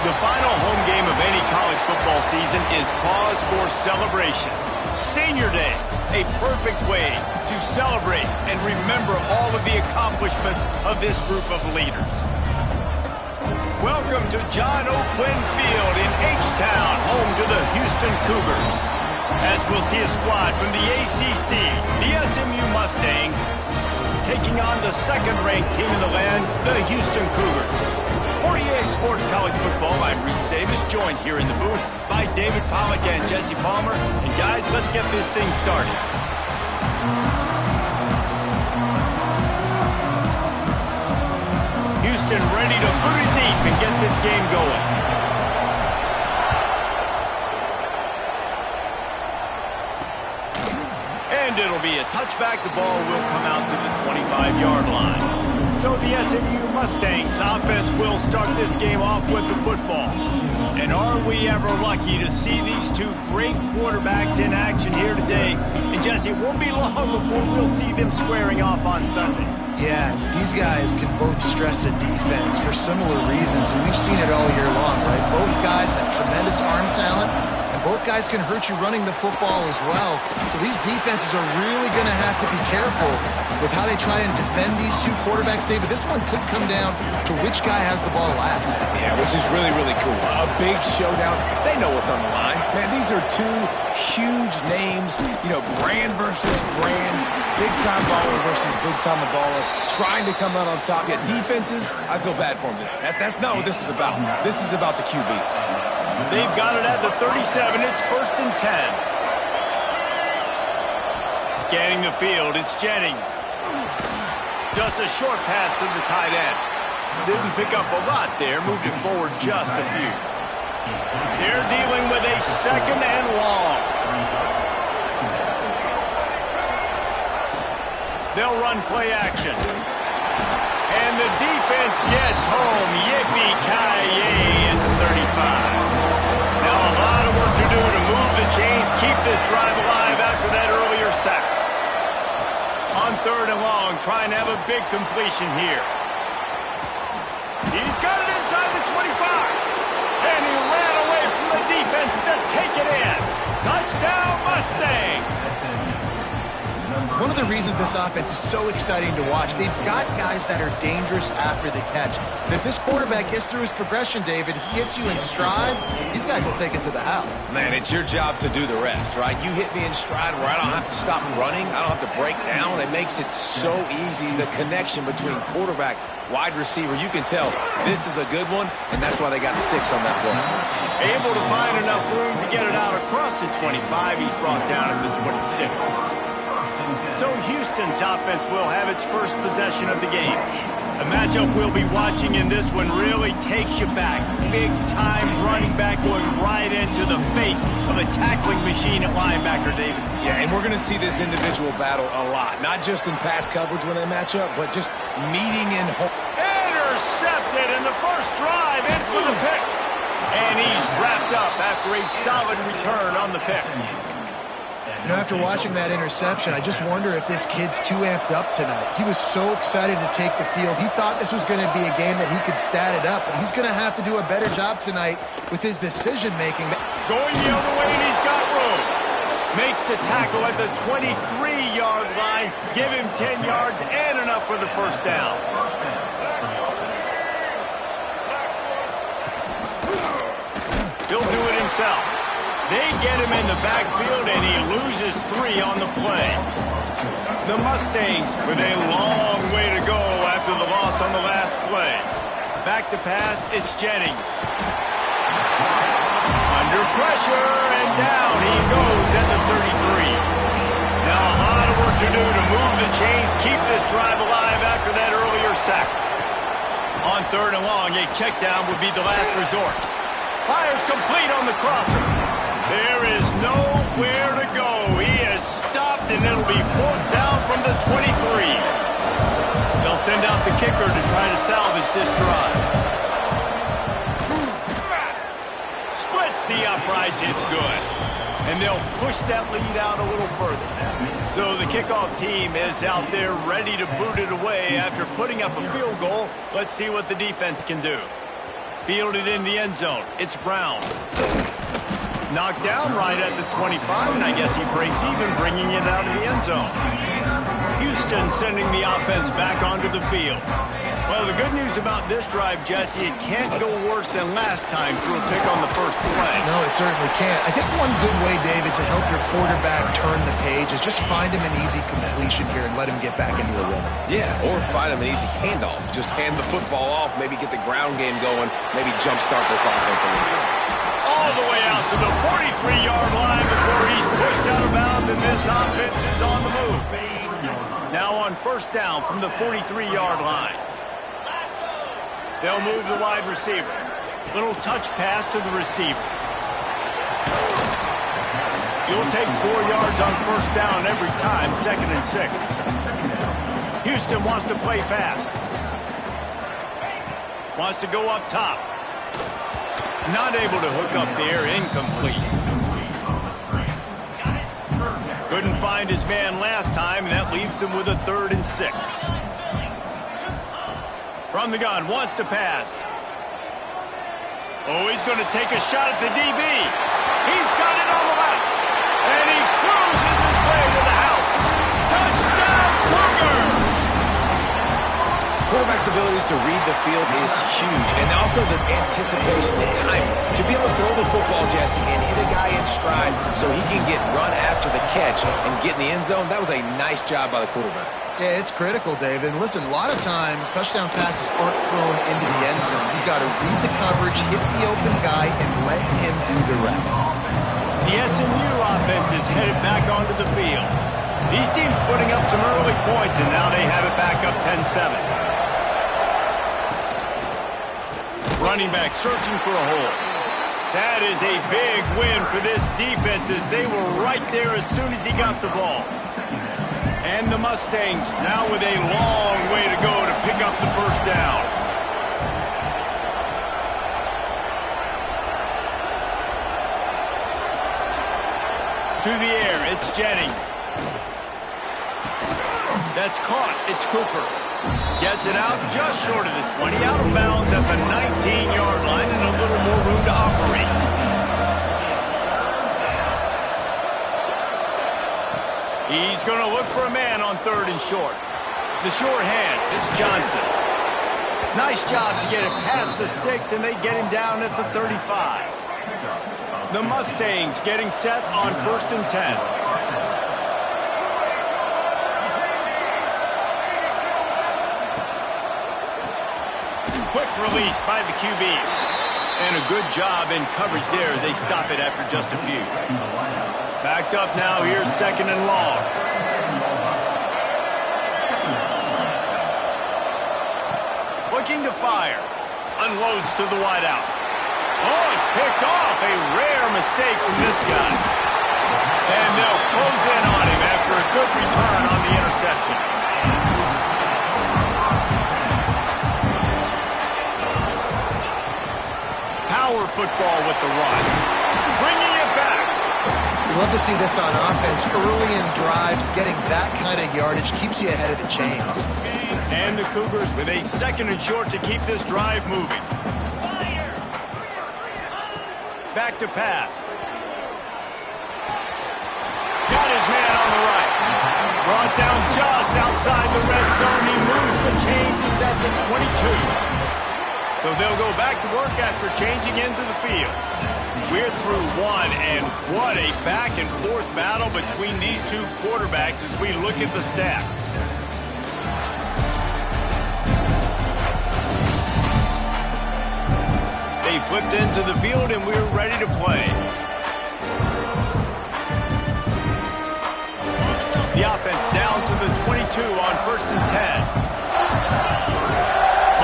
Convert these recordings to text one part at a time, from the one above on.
The final home game of any college football season is cause for celebration. Senior Day, a perfect way to celebrate and remember all of the accomplishments of this group of leaders. Welcome to John O'Quinn Field in H-Town, home to the Houston Cougars. As we'll see a squad from the ACC, the SMU Mustangs, taking on the second-ranked team in the land, the Houston Cougars. For EA Sports College Football, I'm Reese Davis, joined here in the booth by David Pollack and Jesse Palmer. And guys, let's get this thing started. Houston ready to boot it deep and get this game going. And it'll be a touchback. The ball will come out to the 25-yard line. So the SMU Mustangs offense will start this game off with the football. And are we ever lucky to see these two great quarterbacks in action here today? And Jesse, it won't be long before we'll see them squaring off on Sundays. Yeah, these guys can both stress a defense for similar reasons, and we've seen it all year long, right? Both guys have tremendous arm talent, and both guys can hurt you running the football as well. So these defenses are really going to have to be careful with how they try and defend these two quarterbacks, David. This one could come down to which guy has the ball last. Yeah, which is really, really cool. A big showdown. They know what's on the line. Man, these are two huge names. You know, brand versus brand. Big-time baller versus big-time baller. Trying to come out on top. Yeah, defenses, I feel bad for them today. That's not what this is about. This is about the QBs. They've got it at the 37. It's 1st and 10. Scanning the field, it's Jennings. Just a short pass to the tight end. Didn't pick up a lot there, moved it forward just a few. They're dealing with a 2nd and long. They'll run play action. And the defense gets home. Yippee-ki-yay at the 35. Now a lot of work to do to move the chains, keep this drive alive after that earlier sack. On 3rd and long, trying to have a big completion here. He's got it inside the 25. And he ran away from the defense to take it in. Touchdown, Mustangs. One of the reasons this offense is so exciting to watch, they've got guys that are dangerous after the catch. And if this quarterback gets through his progression, David, he hits you in stride, these guys will take it to the house. Man, it's your job to do the rest, right? You hit me in stride where I don't have to stop running. I don't have to break down. It makes it so easy, the connection between quarterback, wide receiver. You can tell this is a good one, and that's why they got 6 on that play. Able to find enough room to get it out across the 25. He's brought down at the 26. So Houston's offense will have its first possession of the game. A matchup we'll be watching in this one really takes you back. Big-time running back going right into the face of a tackling machine at linebacker, David. Yeah, and we're going to see this individual battle a lot. Not just in pass coverage when they match up, but just meeting in home. Intercepted in the first drive, in for the pick. And he's wrapped up after a solid return on the pick. You know, after watching that interception, I just wonder if this kid's too amped up tonight. He was so excited to take the field. He thought this was going to be a game that he could stat it up, but he's going to have to do a better job tonight with his decision-making. Going the other way, and he's got room. Makes the tackle at the 23-yard line. Give him 10 yards and enough for the first down. He'll do it himself. They get him in the backfield, and he loses 3 on the play. The Mustangs with a long way to go after the loss on the last play. Back to pass, it's Jennings. Under pressure, and down he goes at the 33. Now a lot of work to do to move the chains, keep this drive alive after that earlier sack. On 3rd and long, a check down would be the last resort. Fires complete on the crosser. There is nowhere to go. He is stopped, and it'll be 4th down from the 23. They'll send out the kicker to try to salvage this drive. Splits the uprights. It's good. And they'll push that lead out a little further. So the kickoff team is out there ready to boot it away after putting up a field goal. Let's see what the defense can do. Fielded in the end zone. It's Brown. Knocked down right at the 25, and I guess he breaks even, bringing it out of the end zone. Houston sending the offense back onto the field. Well, the good news about this drive, Jesse, it can't go worse than last time through a pick on the first play. No, it certainly can't. I think one good way, David, to help your quarterback turn the page is just find him an easy completion here and let him get back into a rhythm. Yeah, or find him an easy handoff. Just hand the football off, maybe get the ground game going, maybe jumpstart this offense a little bit. All the way out to the 43-yard line before he's pushed out of bounds, and this offense is on the move. Now on first down from the 43-yard line. They'll move the wide receiver. Little touch pass to the receiver. You'll take 4 yards on first down every time, 2nd and 6. Houston wants to play fast. Wants to go up top. Not able to hook up there, incomplete. Couldn't find his man last time, and that leaves him with a 3rd and 6. From the gun, wants to pass. Oh, he's going to take a shot at the DB. He's got it on the left. And he cruises his way to the house. Touchdown, Cougar! Quarterback's abilities to read the field is huge, and also the anticipation, the timing. To be able to throw the football, Jesse, and hit a guy in stride so he can get run after the catch and get in the end zone, that was a nice job by the quarterback. Yeah, it's critical, David. And listen, a lot of times, touchdown passes aren't thrown into the end zone. You've got to read the coverage, hit the open guy, and let him do the rest. The SMU offense is headed back onto the field. These teams putting up some early points, and now they have it back up 10-7. Running back searching for a hole. That is a big win for this defense as they were right there as soon as he got the ball. And the Mustangs now with a long way to go to pick up the first down. To the air, it's Jennings. That's caught. It's Cooper. Gets it out just short of the 20, out of bounds at the 19-yard line and a little more room to operate. He's going to look for a man on 3rd and short. The sure hands, it's Johnson. Nice job to get it past the sticks, and they get him down at the 35. The Mustangs getting set on 1st and 10. Quick release by the QB. And a good job in coverage there as they stop it after just a few. Backed up now, here's 2nd and long. Looking to fire. Unloads to the wideout. Oh, it's picked off. A rare mistake from this guy. And they'll close in on him after a good return on the interception. Power football with the run. Bringing it back. You love to see this on offense. Early in drives, getting that kind of yardage keeps you ahead of the chains. And the Cougars with a 2nd and short to keep this drive moving. Back to pass. Got his man on the right. Brought down just outside the red zone. He moves the chains. It's at the 22. So they'll go back to work after changing into the field. We're through one, and what a back-and-forth battle between these two quarterbacks as we look at the stats. They flipped into the field, and we're ready to play. The offense down to the 22 on 1st and 10.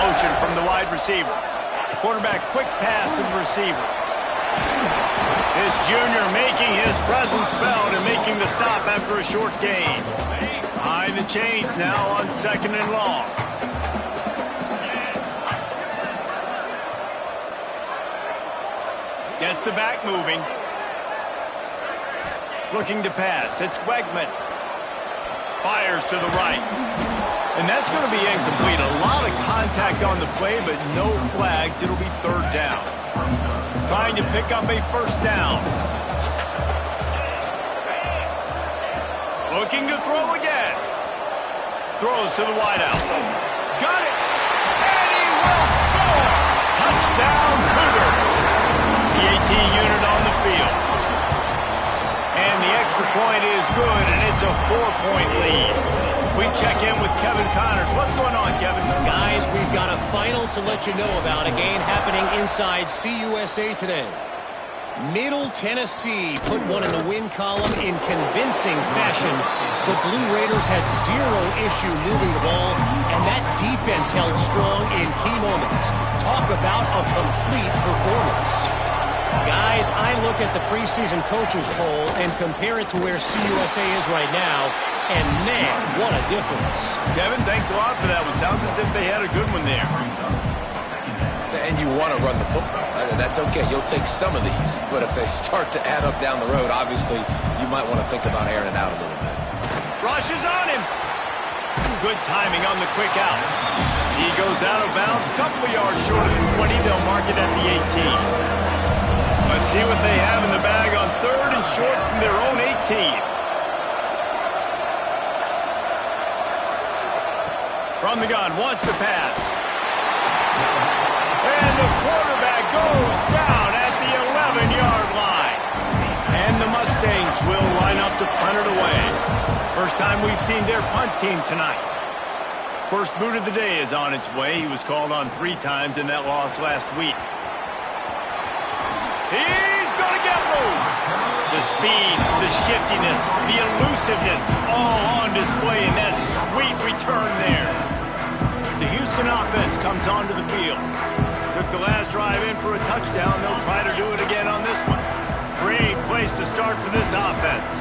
Motion from the wide receiver. Quarterback quick pass to the receiver. This junior making his presence felt and making the stop after a short gain. Behind the chains now on 2nd and long. Gets the back moving. Looking to pass. It's Wegman. Fires to the right. And that's going to be incomplete. A lot of contact on the play, but no flags. It'll be third down. Trying to pick up a first down. Looking to throw again. Throws to the wideout. Got it. And he will score. Touchdown, Cougars. The 18 unit on the field. And the extra point is good, and it's a 4-point lead. We check in with Kevin Connors. What's going on, Kevin? Guys, we've got a final to let you know about, a game happening inside CUSA today. Middle Tennessee put one in the win column in convincing fashion. The Blue Raiders had zero issue moving the ball, and that defense held strong in key moments. Talk about a complete performance. Guys, I look at the preseason coaches poll and compare it to where CUSA is right now, and man, what a difference. Kevin, thanks a lot for that one. Sounds as if they had a good one there. And you want to run the football. That's okay. You'll take some of these. But if they start to add up down the road, obviously, you might want to think about airing it out a little bit. Rush is on him. Good timing on the quick out. He goes out of bounds, couple of yards short of the 20. They'll mark it at the 18. Let's see what they have in the bag on third and short from their own 18. From the gun, wants to pass. And the quarterback goes down at the 11-yard line. And the Mustangs will line up to punt it away. First time we've seen their punt team tonight. First boot of the day is on its way. He was called on 3 times in that loss last week. He's going to get loose. The speed, the shiftiness, the elusiveness, all on display in that sweet return there. The Houston offense comes onto the field. Took the last drive in for a touchdown. They'll try to do it again on this one. Great place to start for this offense.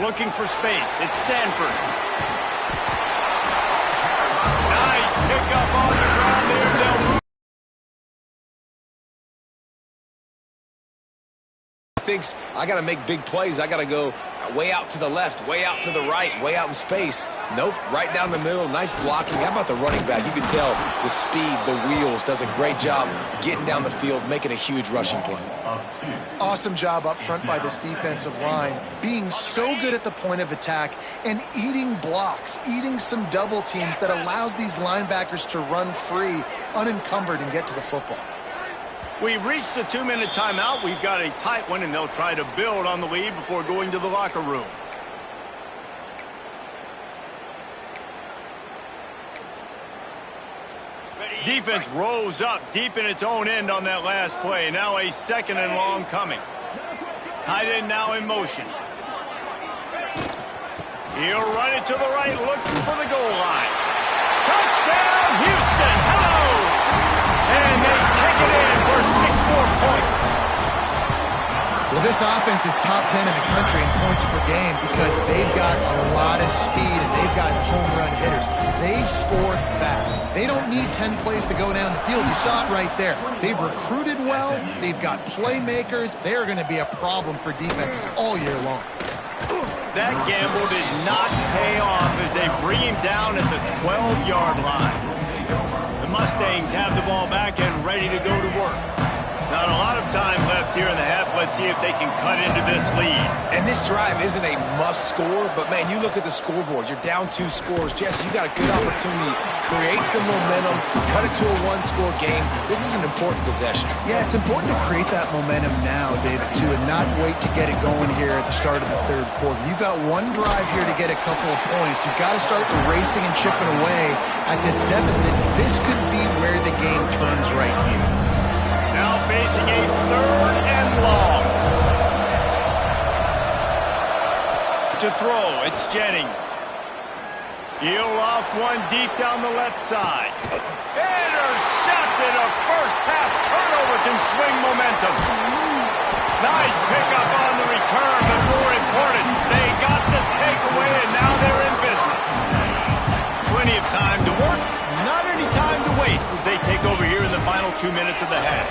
Looking for space. It's Sanford. Nice pickup on the ground there. They'll move. Thinks I got to make big plays. I got to go way out to the left, way out to the right, way out in space. Nope, right down the middle. Nice blocking. How about the running back? You can tell the speed, the wheels, does a great job getting down the field, making a huge rushing play. Awesome job up front by this defensive line, being so good at the point of attack and eating blocks, eating some double teams that allows these linebackers to run free, unencumbered, and get to the football. We've reached the 2-minute timeout. We've got a tight one, and they'll try to build on the lead before going to the locker room. Defense rose up deep in its own end on that last play. Now a 2nd and long coming. Tight end now in motion. He'll run it to the right, looking for the goal line. Touchdown, Houston! Hello! And they take it in for 6 more points. Well, this offense is top 10 in the country in points per game because they've got a lot of speed and they've got home run hitters. They score fast. They don't need 10 plays to go down the field. You saw it right there. They've recruited well. They've got playmakers. They're going to be a problem for defenses all year long. That gamble did not pay off as they bring him down at the 12-yard line. The Mustangs have the ball back and ready to go to work. Not a lot of time left here in the half. Let's see if they can cut into this lead. And this drive isn't a must score, but man, you look at the scoreboard. You're down 2 scores. Jesse, you got a good opportunity. Create some momentum. Cut it to a 1-score game. This is an important possession. Yeah, it's important to create that momentum now, David, too, and not wait to get it going here at the start of the 3rd quarter. You've got one drive here to get a couple of points. You've got to start racing and chipping away at this deficit. This could be where the game turns right here. Now facing a 3rd and long. To throw, it's Jennings. He'll off one deep down the left side. Intercepted. A first-half turnover can swing momentum. Nice pickup on the return, but more important, they got the takeaway, and now they're in business. Plenty of time to work, not any time to waste as they take over here in the final 2 minutes of the half.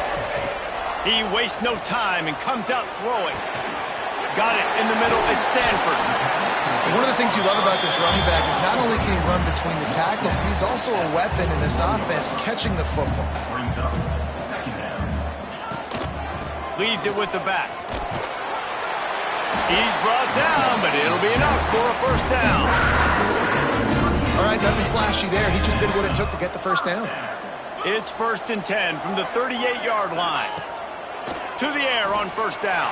He wastes no time and comes out throwing. Got it in the middle. It's Sanford. One of the things you love about this running back is not only can he run between the tackles, but he's also a weapon in this offense, catching the football. Leaves it with the back. He's brought down, but it'll be enough for a first down. All right, nothing flashy there. He just did what it took to get the first down. It's 1st and 10 from the 38-yard line. To the air on first down.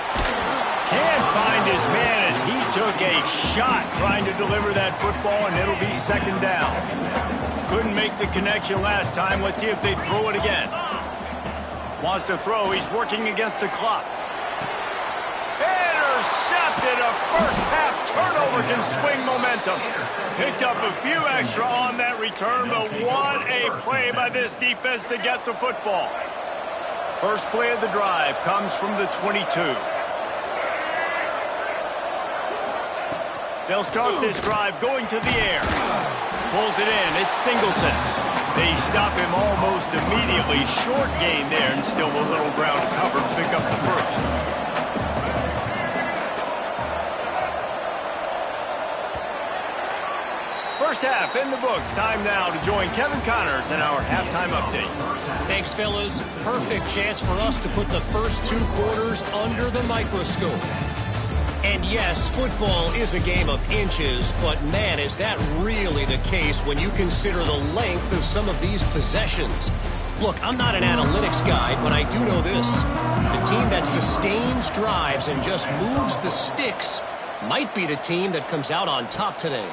Can't find his man as he took a shot trying to deliver that football, and it'll be 2nd down. Couldn't make the connection last time. Let's see if they throw it again. Wants to throw. He's working against the clock. Intercepted. A first-half turnover can swing momentum. Picked up a few extra on that return, but what a play by this defense to get the football. First play of the drive comes from the 22. They'll start this drive going to the air. Pulls it in. It's Singleton. They stop him almost immediately. Short gain there, and still a little ground to cover to pick up the first. First half in the books. Time now to join Kevin Connors in our halftime update. Thanks, fellas. Perfect chance for us to put the first 2 quarters under the microscope. And yes, football is a game of inches, but man, is that really the case when you consider the length of some of these possessions. Look, I'm not an analytics guy, but I do know this. The team that sustains drives and just moves the sticks might be the team that comes out on top today.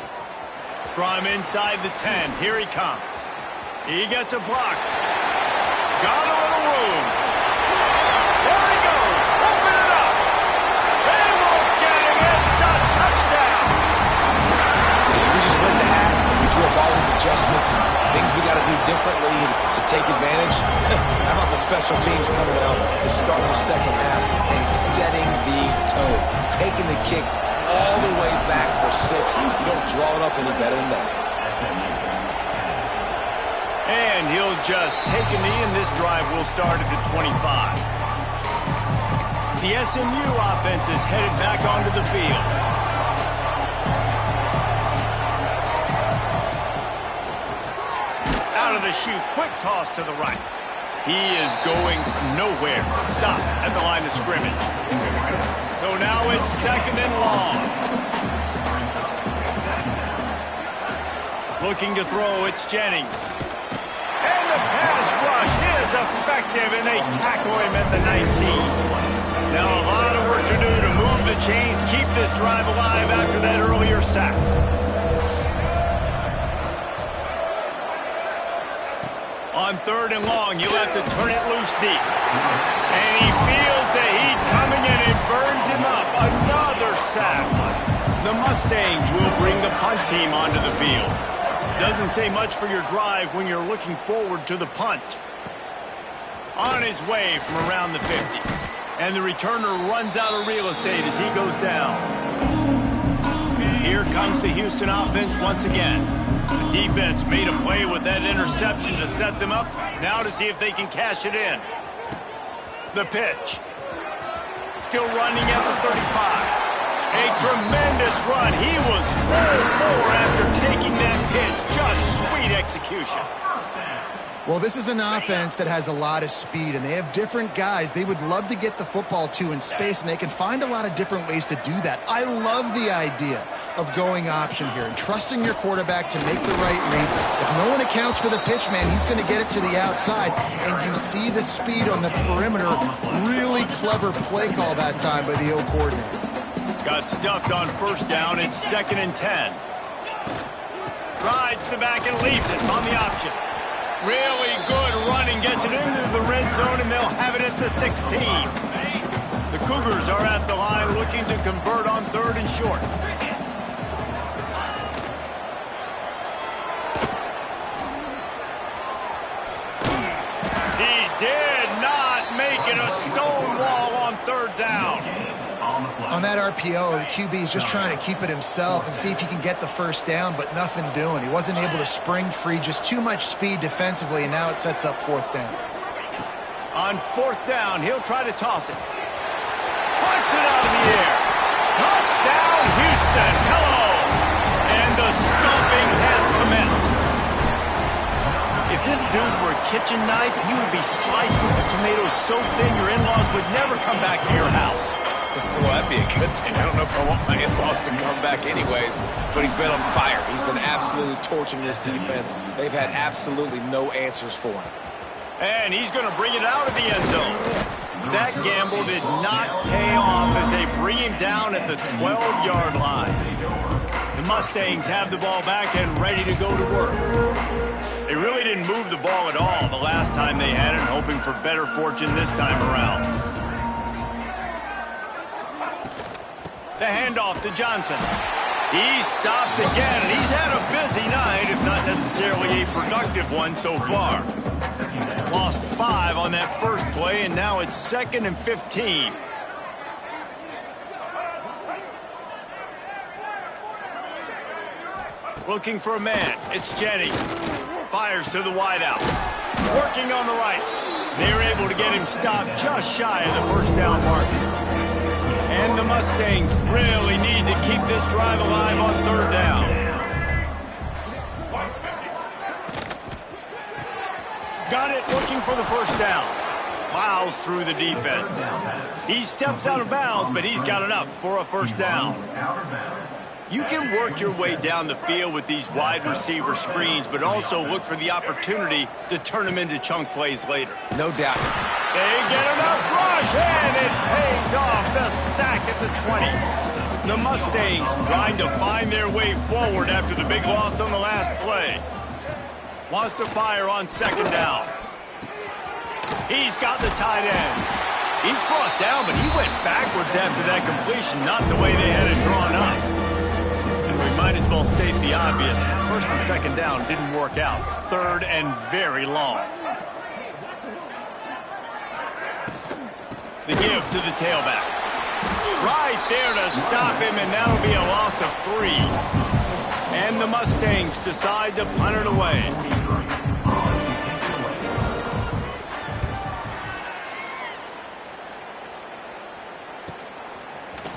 From inside the 10, here he comes. He gets a block. Got a little room. There he goes. Open it up. They won't get him. It's a touchdown. We just went to half. We drew up all these adjustments and things we got to do differently to take advantage. How about the special teams coming out to start the second half and setting the tone, taking the kick all the way back for 6. You don't draw it up any better than that. And he'll just take a knee, and this drive will start at the 25. The SMU offense is headed back onto the field. Out of the chute, quick toss to the right. He is going nowhere. Stop at the line of scrimmage. So now it's 2nd and long. Looking to throw, it's Jennings. And the pass rush is effective, and they tackle him at the 19. Now a lot of work to do to move the chains, keep this drive alive after that earlier sack. On 3rd and long, you'll have to turn it loose deep. And he feels the heat coming, and it burns him up. Another sack. The Mustangs will bring the punt team onto the field. Doesn't say much for your drive when you're looking forward to the punt. On his way from around the 50. And the returner runs out of real estate as he goes down. Here comes the Houston offense once again. The defense made a play with that interception to set them up. Now to see if they can cash it in. The pitch. Still running at the 35. A tremendous run. He was 4-4 after taking that pitch. Just sweet execution. Well, this is an offense that has a lot of speed, and they have different guys they would love to get the football to in space, and they can find a lot of different ways to do that. I love the idea of going option here and trusting your quarterback to make the right read. If no one accounts for the pitch, man, he's going to get it to the outside, and you see the speed on the perimeter. Really clever play call that time by the O coordinator. Got stuffed on first down. It's 2nd and 10. Rides the back and leaves it on the option. Really good running, gets it into the red zone, and they'll have it at the 16. The Cougars are at the line looking to convert on 3rd and short. He did not make it a stone wall on 3rd down. On that RPO, the QB is just trying to keep it himself and see if he can get the first down, but nothing doing. He wasn't able to spring free, just too much speed defensively, and now it sets up 4th down. On 4th down, he'll try to toss it. Punts it out of the air. Touchdown, Houston. Hello. the stomping has commenced. If this dude were a kitchen knife, he would be slicing tomatoes so thin your in-laws would never come back to your house. Well, that'd be a good thing. I don't know if I want my in-laws to come back anyways, but he's been on fire. He's been absolutely torching this defense. They've had absolutely no answers for him. And he's going to bring it out of the end zone. That gamble did not pay off as they bring him down at the 12-yard line. The Mustangs have the ball back and ready to go to work. They really didn't move the ball at all the last time they had it, hoping for better fortune this time around. The handoff to Johnson. He's stopped again, and he's had a busy night, if not necessarily a productive one so far. Lost 5 on that first play, and now it's 2nd and 15. Looking for a man. It's Jennings. Fires to the wideout. Working on the right. They're able to get him stopped just shy of the first down marker. And the Mustangs really need to keep this drive alive on 3rd down. Got it, looking for the first down. Plows through the defense. He steps out of bounds, but he's got enough for a first down. You can work your way down the field with these wide receiver screens, but also look for the opportunity to turn them into chunk plays later. No doubt. They get enough rush, and it pays off. The sack at the 20. The Mustangs trying to find their way forward after the big loss on the last play. Wants to fire on 2nd down. He's got the tight end. He's brought down, but he went backwards after that completion, not the way they had it drawn up. And we might as well state the obvious. 1st and 2nd down didn't work out. 3rd and very long. The give to the tailback. Right there to stop him, and that'll be a loss of 3. And the Mustangs decide to punt it away.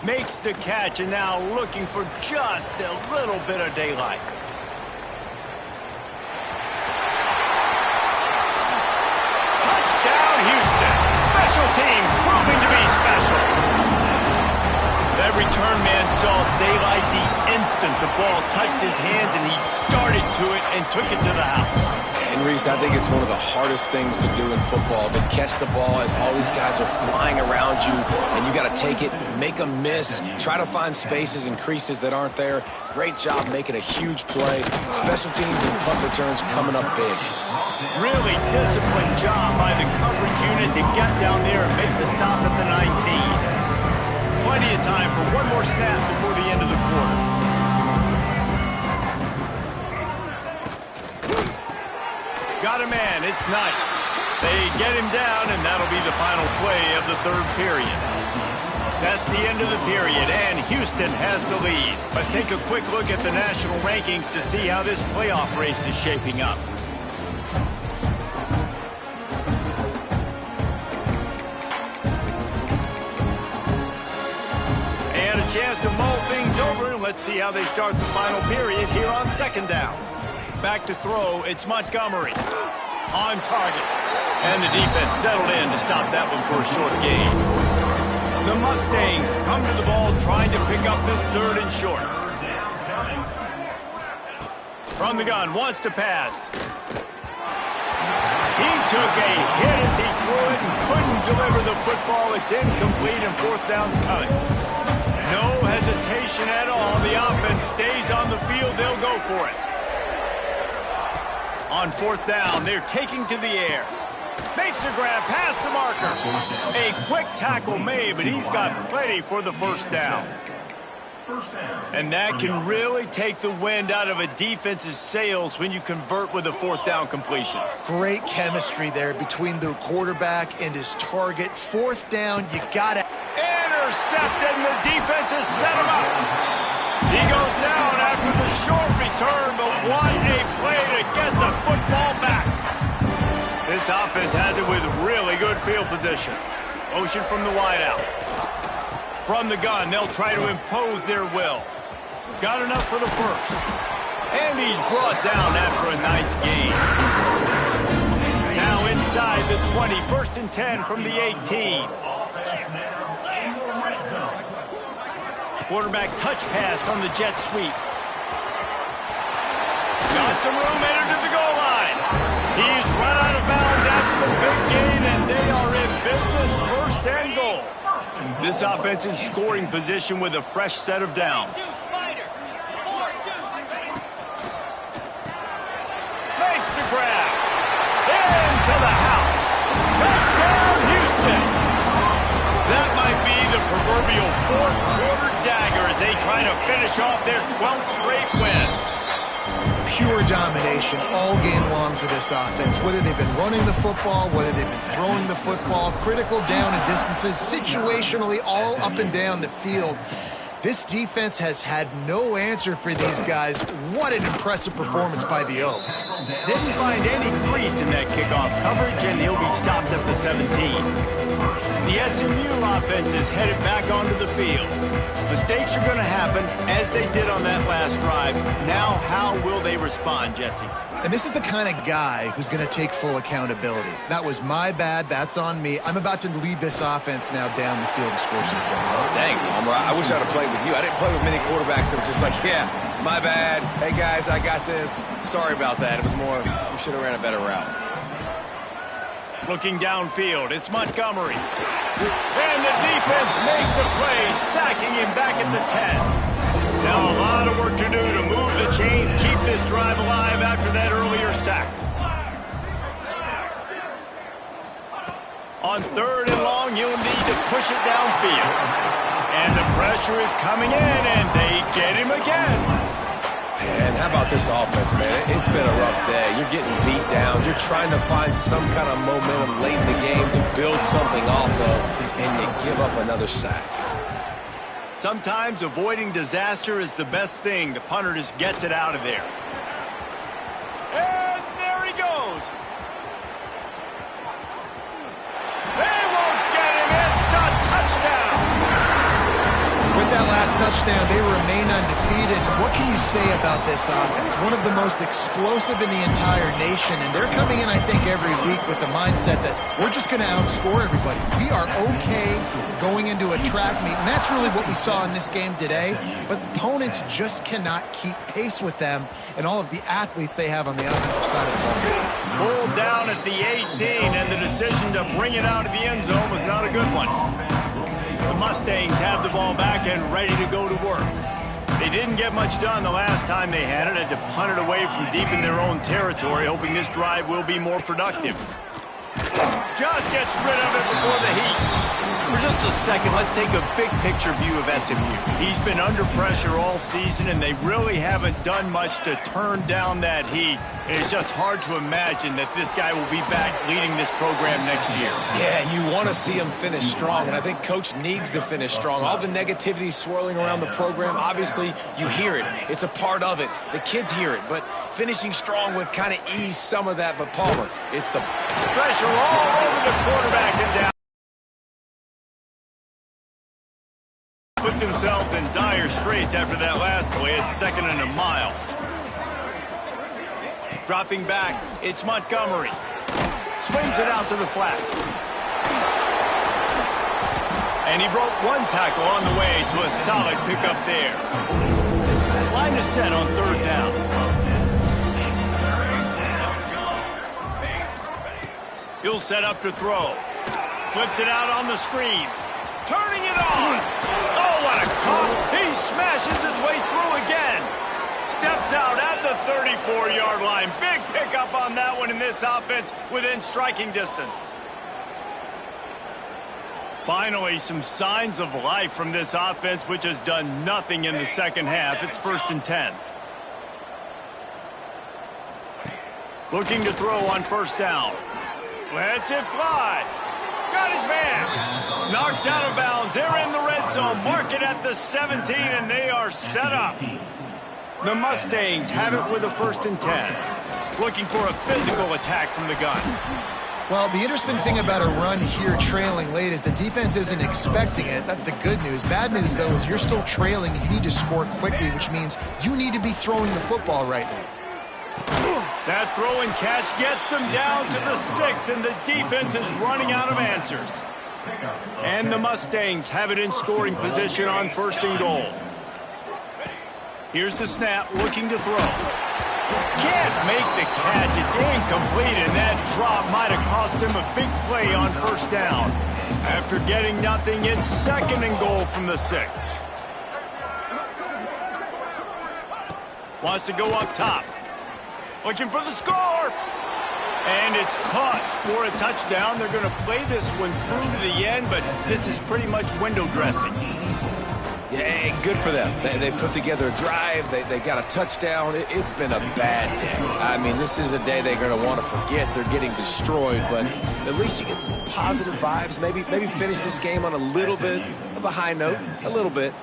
Makes the catch, and now looking for just a little bit of daylight. Touchdown, Houston. Special teams proving to be special. That return man saw daylight the instant the ball touched his hands, and he darted to it and took it to the house. And Reese, I think it's one of the hardest things to do in football, to catch the ball as all these guys are flying around you, and you got to take it, make them miss, try to find spaces and creases that aren't there. Great job making a huge play. Special teams and punt returns coming up big. Really disciplined job by the coverage unit to get down there and make the stop at the 19. Plenty of time for one more snap before the end of the quarter. Got a man, it's Knight. They get him down, and that'll be the final play of the 3rd period. That's the end of the period, and Houston has the lead. Let's take a quick look at the national rankings to see how this playoff race is shaping up. And a chance to mull things over. Let's see how they start the final period here on 2nd down. Back to throw, it's Montgomery. On target. And the defense settled in to stop that one for a short gain. The Mustangs come to the ball trying to pick up this 3rd and short. From the gun, wants to pass. He took a hit as he threw it and couldn't deliver the football. It's incomplete, and 4th down's coming. No hesitation at all. The offense stays on the field. They'll go for it. On 4th down, they're taking to the air. Makes a grab past the marker. A quick tackle made, but he's got plenty for the first down. And that can really take the wind out of a defense's sails when you convert with a 4th down completion. Great chemistry there between the quarterback and his target. 4th down, you got it. Intercepted, and the defense has set him up. He goes down after the short return, but what a play to get the football back. This offense has it with really good field position. Motion from the wideout. From the gun, they'll try to impose their will. Got enough for the first. And he's brought down after a nice gain. Now inside the 20, 1st and 10 from the 18. Quarterback touch pass on the jet sweep. Got some room, entered to the goal line. He's run out of bounds after the big gain, and they are in business, 1st and goal. This offense in scoring position with a fresh set of downs. Makes the grab. Into the house. Touchdown, Houston. That might be the proverbial 4th quarter dagger as they try to finish off their 12th straight win. Pure domination all game long for this offense. Whether they've been running the football, whether they've been throwing the football, critical down and distances, situationally all up and down the field. This defense has had no answer for these guys. What an impressive performance by the O. Didn't find any crease in that kickoff coverage, and he'll be stopped at the 17. The SMU offense is headed back onto the field. Mistakes are going to happen, as they did on that last drive. Now, how will they respond, Jesse? And this is the kind of guy who's going to take full accountability. That was my bad. That's on me. I'm about to lead this offense now down the field and score some points. Dang, Palmer, I wish I'd have played with you. I didn't play with many quarterbacks that were just like, yeah, my bad. Hey, guys, I got this. Sorry about that. It was more, we should have ran a better route. Looking downfield, it's Montgomery. And the defense makes a play, sacking him back at the 10. Now a lot of work to do to move the chains, keep this drive alive after that earlier sack. On 3rd and long, you'll need to push it downfield. And the pressure is coming in, and they get him again. Man, how about this offense, man? It's been a rough day. You're getting beat down. You're trying to find some kind of momentum late in the game to build something off of, and you give up another sack. Sometimes avoiding disaster is the best thing. The punter just gets it out of there. And there he goes. They won't get him. It's a touchdown. With that last touchdown, they remain undefeated. What can you say about this offense? One of the most explosive in the entire nation, and they're coming in, I think, every week with the mindset that we're just going to outscore everybody. We are okay going into a track meet, and that's really what we saw in this game today. But opponents just cannot keep pace with them and all of the athletes they have on the offensive side of the ball. Pulled down at the 18, and the decision to bring it out of the end zone was not a good one. The Mustangs have the ball back and ready to go to work. They didn't get much done the last time they had it. Had to punt it away from deep in their own territory, hoping this drive will be more productive. Just gets rid of it before the heat. For just a second, let's take a big picture view of SMU. He's been under pressure all season, and they really haven't done much to turn down that heat. It's just hard to imagine that this guy will be back leading this program next year. Yeah, you want to see him finish strong, and I think Coach needs to finish strong. All the negativity swirling around the program, obviously, you hear it. It's a part of it. The kids hear it, but finishing strong would kind of ease some of that. But Palmer, it's the pressure all over the quarterback and down. Put themselves in dire straits after that last play. It's 2nd and a mile. Dropping back, it's Montgomery. Swings it out to the flat. And he broke one tackle on the way to a solid pickup there. Line is set on 3rd down. He'll set up to throw. Flips it out on the screen. Turning it on. Oh, what a caught. He smashes his way through again. Steps out at the 34-yard line. Big pickup on that one in this offense within striking distance. Finally, some signs of life from this offense, which has done nothing in the second half. It's 1st and 10. Looking to throw on 1st down. Lets it fly. Got his man. Knocked out of bounds. They're in the red zone. Mark it at the 17, and they are set up. The Mustangs have it with a 1st and 10. Looking for a physical attack from the gun. Well, the interesting thing about a run here trailing late is the defense isn't expecting it. That's the good news. Bad news, though, is you're still trailing. You need to score quickly, which means you need to be throwing the football right now. That throw and catch gets them down to the 6, and the defense is running out of answers. And the Mustangs have it in scoring position on 1st and goal. Here's the snap, looking to throw. Can't make the catch. It's incomplete, and that drop might have cost them a big play on 1st down. After getting nothing, it's 2nd and goal from the 6. Wants to go up top. Looking for the score. And it's caught for a touchdown. They're going to play this one through to the end, but this is pretty much window dressing. Yeah, good for them. They put together a drive. They got a touchdown. It's been a bad day. I mean, this is a day they're going to want to forget. They're getting destroyed, but at least you get some positive vibes. Maybe finish this game on a little bit of a high note. A little bit.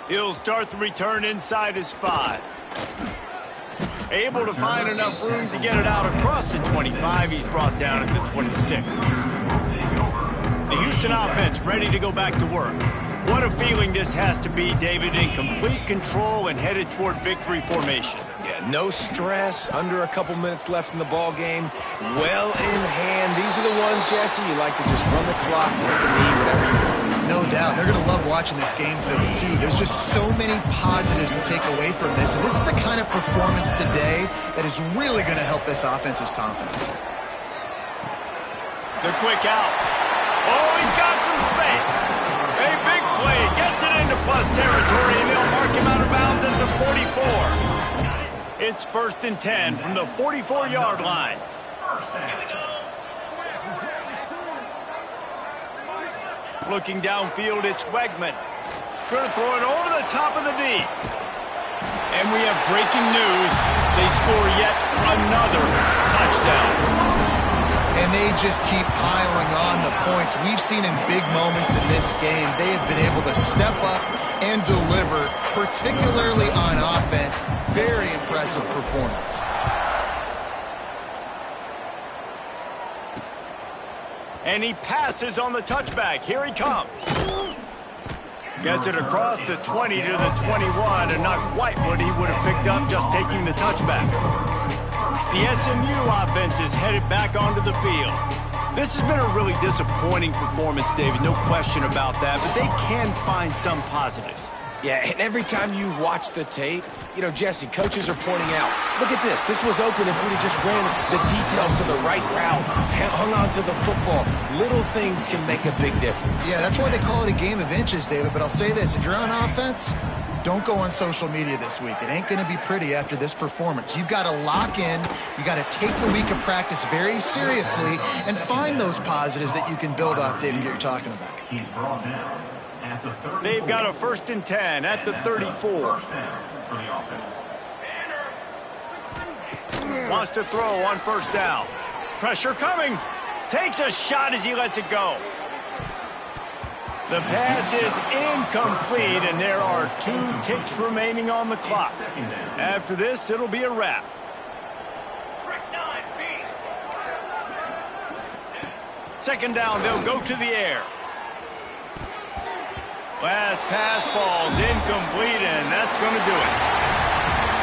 He'll start the return inside his 5. Able to find enough room to get it out across the 25. He's brought down at the 26. The Houston offense ready to go back to work. What a feeling this has to be, David, in complete control and headed toward victory formation. Yeah, no stress, under a couple minutes left in the ball game. Well in hand. These are the ones, Jesse, you like to just run the clock, take a knee, whatever you want. No doubt. They're going to love watching this game film, too. There's just so many positives to take away from this, and this is the kind of performance today that is really going to help this offense's confidence. The quick out. Oh, he's got some space. A big play. Gets it into plus territory, and they'll mark him out of bounds at the 44. It's 1st and 10 from the 44-yard line. Looking downfield, it's Wegman. Going to throw it over the top of the knee. And we have breaking news. They score yet another touchdown. And they just keep piling on the points. We've seen in big moments in this game, they have been able to step up and deliver, particularly on offense. Very impressive performance. And he passes on the touchback. Here he comes. Gets it across the 20 to the 21, and not quite what he would have picked up just taking the touchback. The SMU offense is headed back onto the field. This has been a really disappointing performance, David, no question about that, but they can find some positives. Yeah, and every time you watch the tape, you know, Jesse, coaches are pointing out, look at this. This was open if we'd have just ran the details to the right route, hung on to the football. Little things can make a big difference. Yeah, that's why they call it a game of inches, David. But I'll say this, if you're on offense, don't go on social media this week. It ain't going to be pretty after this performance. You've got to lock in. You got to take the week of practice very seriously and find those positives that you can build off, David, that you're talking about. He's brought down. They've got a 1st and 10 at the 34. Wants to throw on 1st down. Pressure coming. Takes a shot as he lets it go. The pass is incomplete, and there are 2 ticks remaining on the clock. After this, it'll be a wrap. Second down, they'll go to the air. Last pass falls incomplete, and that's going to do it.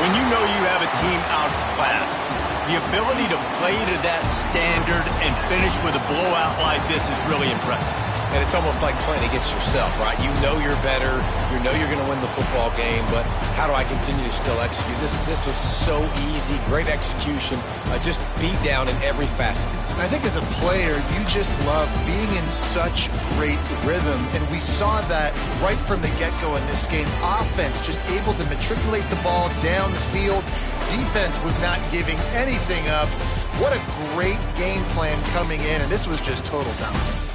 When you know you have a team outclassed, the ability to play to that standard and finish with a blowout like this is really impressive. And it's almost like playing against yourself, right? You know you're better. You know you're going to win the football game, but how do I continue to still execute? This was so easy. Great execution. Just beat down in every facet. I think as a player, you just love being in such great rhythm, and we saw that right from the get-go in this game. Offense just able to matriculate the ball down the field. Defense was not giving anything up. What a great game plan coming in, and this was just total dominance.